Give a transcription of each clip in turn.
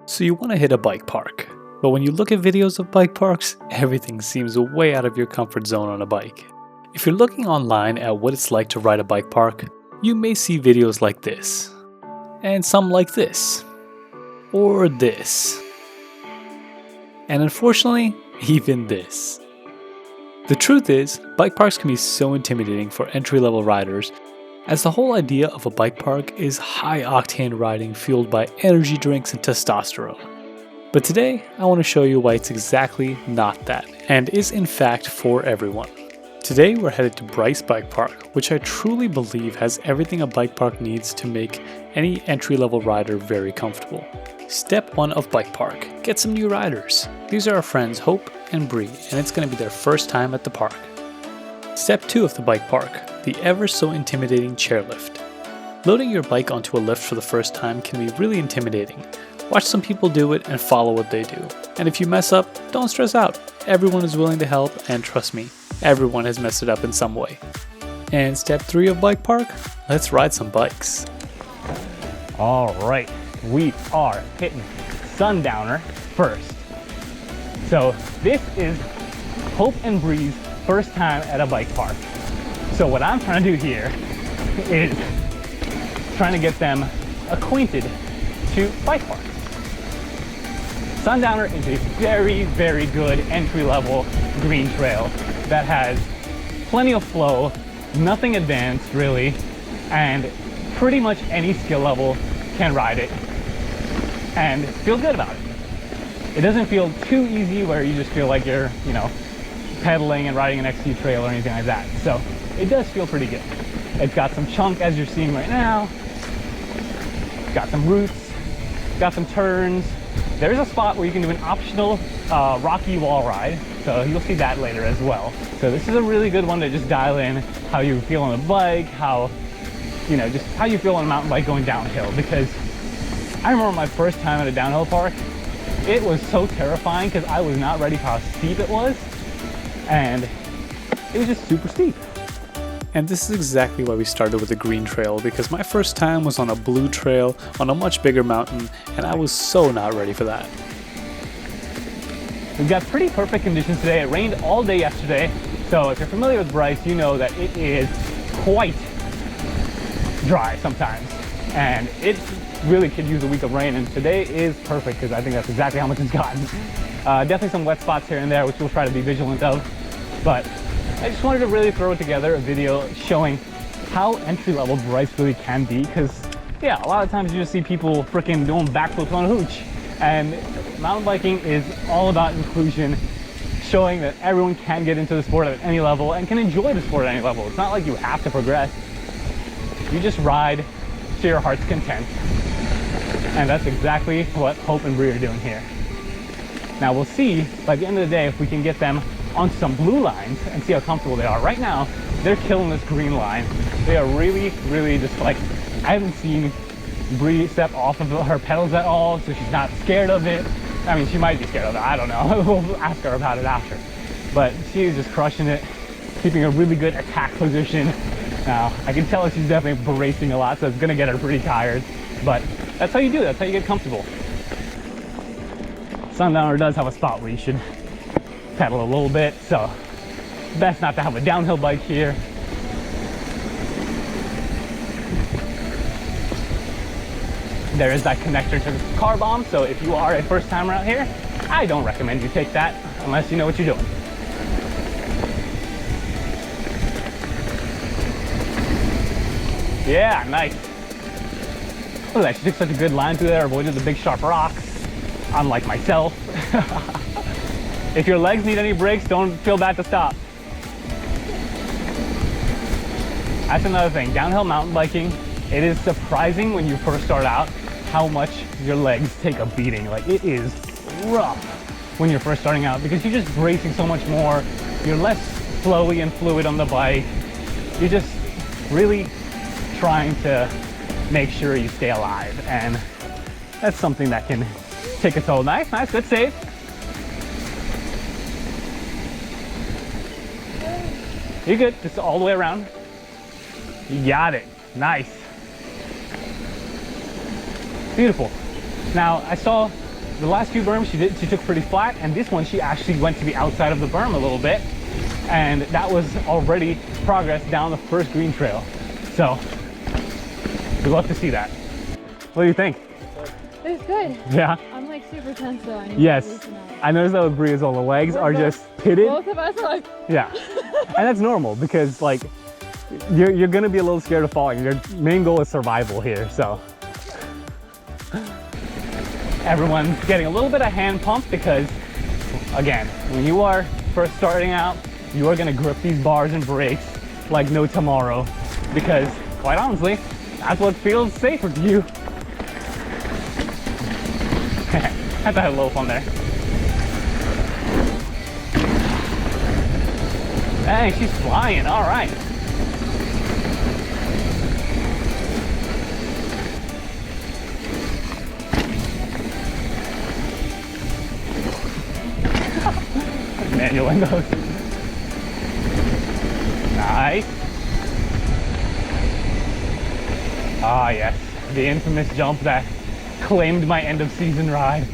So you want to hit a bike park, but when you look at videos of bike parks, everything seems way out of your comfort zone on a bike. If you're looking online at what it's like to ride a bike park, you may see videos like this, and some like this, or this, and unfortunately, even this. The truth is, bike parks can be so intimidating for entry-level riders, as the whole idea of a bike park is high-octane riding fueled by energy drinks and testosterone. But today, I want to show you why it's exactly not that, and is in fact for everyone. Today we're headed to Bryce Bike Park, which I truly believe has everything a bike park needs to make any entry-level rider very comfortable. Step 1 of Bike Park, get some new riders. These are our friends Hope and Bree, and it's going to be their first time at the park. Step 2 of the bike park, the ever so intimidating chairlift. Loading your bike onto a lift for the first time can be really intimidating. Watch some people do it and follow what they do. And if you mess up, don't stress out. Everyone is willing to help, and trust me, everyone has messed it up in some way. And step 3 of bike park, let's ride some bikes. All right, we are hitting Sundowner first. So this is Hope and Bree's first time at a bike park. So what I'm trying to do here is trying to get them acquainted to bike parks. Sundowner is a very, very good entry-level green trail that has plenty of flow, nothing advanced really, and pretty much any skill level can ride it and feel good about it. It doesn't feel too easy where you just feel like you're, pedaling and riding an XC trail or anything like that. So it does feel pretty good. It's got some chunk as you're seeing right now. It's got some roots, got some turns. There's a spot where you can do an optional rocky wall ride. So you'll see that later as well. So this is a really good one to just dial in how you feel on the bike, how, just how you feel on a mountain bike going downhill. Because I remember my first time at a downhill park, it was so terrifying because I was not ready for how steep it was. And it was just super steep. And this is exactly why we started with the green trail, because my first time was on a blue trail on a much bigger mountain, and I was so not ready for that. We've got pretty perfect conditions today. It rained all day yesterday, so if you're familiar with Bryce, you know that it is quite dry sometimes. And it really could use a week of rain, and today is perfect because I think that's exactly how much it's gotten. Definitely some wet spots here and there, which we'll try to be vigilant of. But I just wanted to really throw together a video showing how entry-level Bryce really can be, because yeah, a lot of times you just see people freaking doing backflips on a hooch. And mountain biking is all about inclusion, showing that everyone can get into the sport at any level and can enjoy the sport at any level. It's not like you have to progress. You just ride to your heart's content. And that's exactly what Hope and Bree are doing here. Now we'll see by the end of the day if we can get them on some blue lines and see how comfortable they are. Right now, they're killing this green line. They are really, really just like, I haven't seen Bree step off of her pedals at all, so she's not scared of it. I mean, she might be scared of it, I don't know. We'll ask her about it after. But she's just crushing it, keeping a really good attack position. Now, I can tell she's definitely bracing a lot, so it's gonna get her pretty tired. But that's how you do it, that's how you get comfortable. Sundowner does have a spot where you should pedal a little bit, so best not to have a downhill bike here. There is that connector to the car bomb, so if you are a first timer out here, I don't recommend you take that unless you know what you're doing. Yeah, nice. Look at that, she took such a good line through there, avoided the big sharp rocks, unlike myself. If your legs need any brakes, don't feel bad to stop. That's another thing, downhill mountain biking, it is surprising when you first start out how much your legs take a beating. Like, it is rough when you're first starting out because you're just bracing so much more, you're less flowy and fluid on the bike, you're just really trying to make sure you stay alive, and that's something that can take a toll. Nice, good save. You're good, just all the way around. You got it, nice. Beautiful. Now, I saw the last few berms she took pretty flat, and this one she actually went to the outside of the berm a little bit, and that was already progress down the first green trail. So we'd love to see that. What do you think? It was good. Yeah. I'm like super tense though. Yes. I noticed that with Bree as well. The legs are just pitted. Both of us are like. Yeah. And that's normal because like you're gonna be a little scared of falling. Your main goal is survival here, so. Everyone's getting a little bit of hand pump because, again, when you are first starting out, you are gonna grip these bars and brakes like no tomorrow because, quite honestly, that's what feels safer to you. Had to have a little fun there. Dang, she's flying, all right. Manual goes. Nice. Ah, yes, the infamous jump that claimed my end of season ride.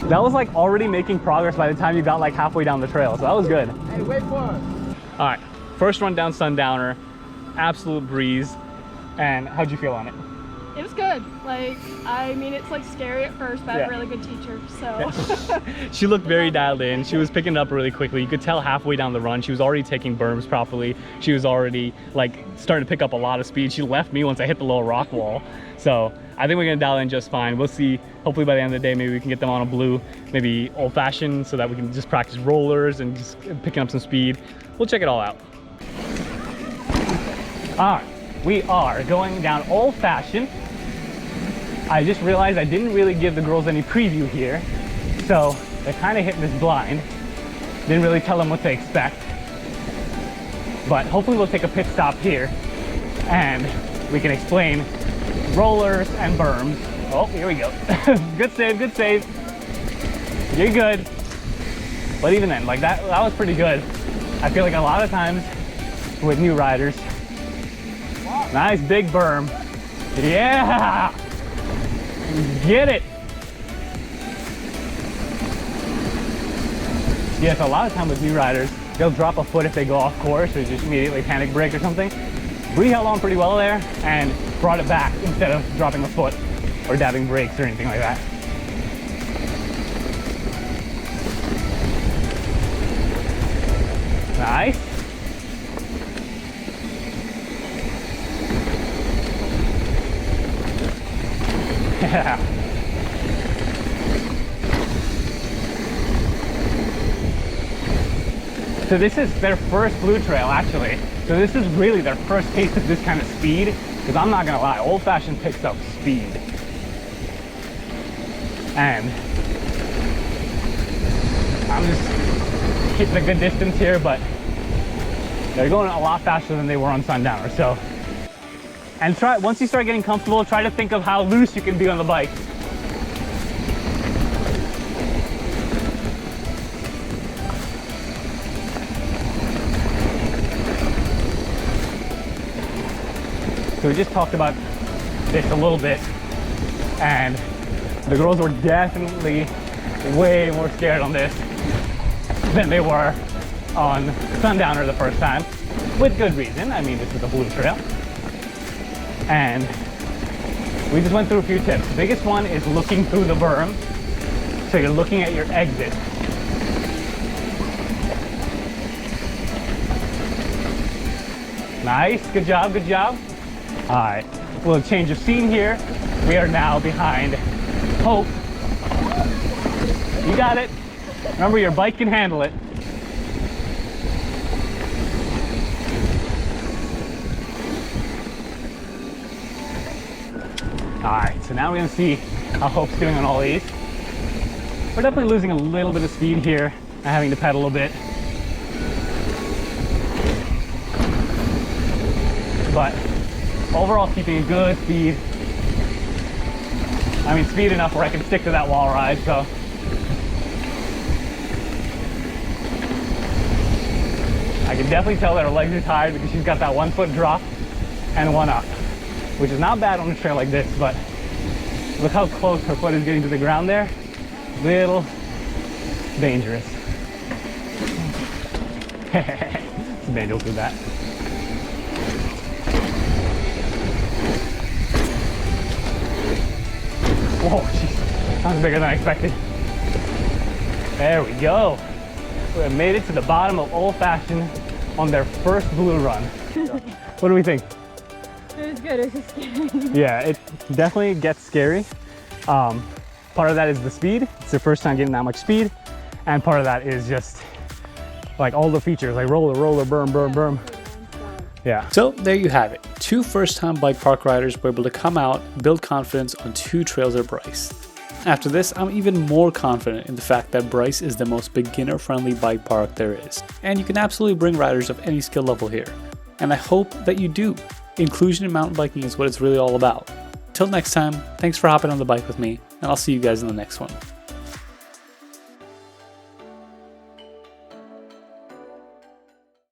That was like already making progress by the time you got like halfway down the trail, so that was good. Hey, wait for us. All right, first run down Sundowner, absolute breeze. And how'd you feel on it? It was good. Like, I mean, it's like scary at first, but I have a really good teacher, so. She looked very dialed in. She was picking it up really quickly. You could tell halfway down the run, she was already taking berms properly. She was already like starting to pick up a lot of speed. She left me once I hit the little rock wall. So I think we're gonna dial in just fine. We'll see, hopefully by the end of the day, maybe we can get them on a blue, maybe old fashioned, so that we can just practice rollers and just picking up some speed. We'll check it all out. All right, we are going down old fashioned. I just realized I didn't really give the girls any preview here, so they're kind of hitting this blind. Didn't really tell them what to expect, but hopefully we'll take a pit stop here and we can explain rollers and berms. Oh, here we go. Good save, good save. You're good. But even then, like that was pretty good. I feel like a lot of times with new riders, nice big berm. Yeah. Get it! Yes, a lot of time with new riders, they'll drop a foot if they go off course or just immediately panic brake or something. Bree held on pretty well there and brought it back instead of dropping a foot or dabbing brakes or anything like that. Nice. Yeah. So this is their first blue trail actually. So this is really their first taste of this kind of speed, because I'm not gonna lie, old fashioned picks up speed. And I'm just keeping a good distance here, but they're going a lot faster than they were on Sundowner. So, and once you start getting comfortable, try to think of how loose you can be on the bike. So we just talked about this a little bit, and the girls were definitely way more scared on this than they were on Sundowner the first time, with good reason. I mean, this is a blue trail. And we just went through a few tips. The biggest one is looking through the berm. So you're looking at your exit. Nice, good job, good job. All right, a little change of scene here. We are now behind Hope. You got it. Remember, your bike can handle it. All right, so now we're gonna see how Hope's doing on all these. We're definitely losing a little bit of speed here and having to pedal a bit. But overall, keeping a good speed. I mean, speed enough where I can stick to that wall ride, so. I can definitely tell that her legs are tired because she's got that 1 foot drop. and one up, which is not bad on a trail like this, but look how close her foot is getting to the ground there. Little dangerous. Maybe we'll do that. Whoa, jeez, sounds bigger than I expected. There we go. We have made it to the bottom of Old Fashioned on their first blue run. What do we think? It was good, it was scary. Yeah, it definitely gets scary. Part of that is the speed. It's their first time getting that much speed. And part of that is just like all the features, like roller, berm, berm. Yeah. So there you have it. 2 first-time bike park riders were able to come out and build confidence on 2 trails at Bryce. After this, I'm even more confident in the fact that Bryce is the most beginner-friendly bike park there is. And you can absolutely bring riders of any skill level here. And I hope that you do. Inclusion in mountain biking is what it's really all about. Till next time, thanks for hopping on the bike with me, and I'll see you guys in the next one.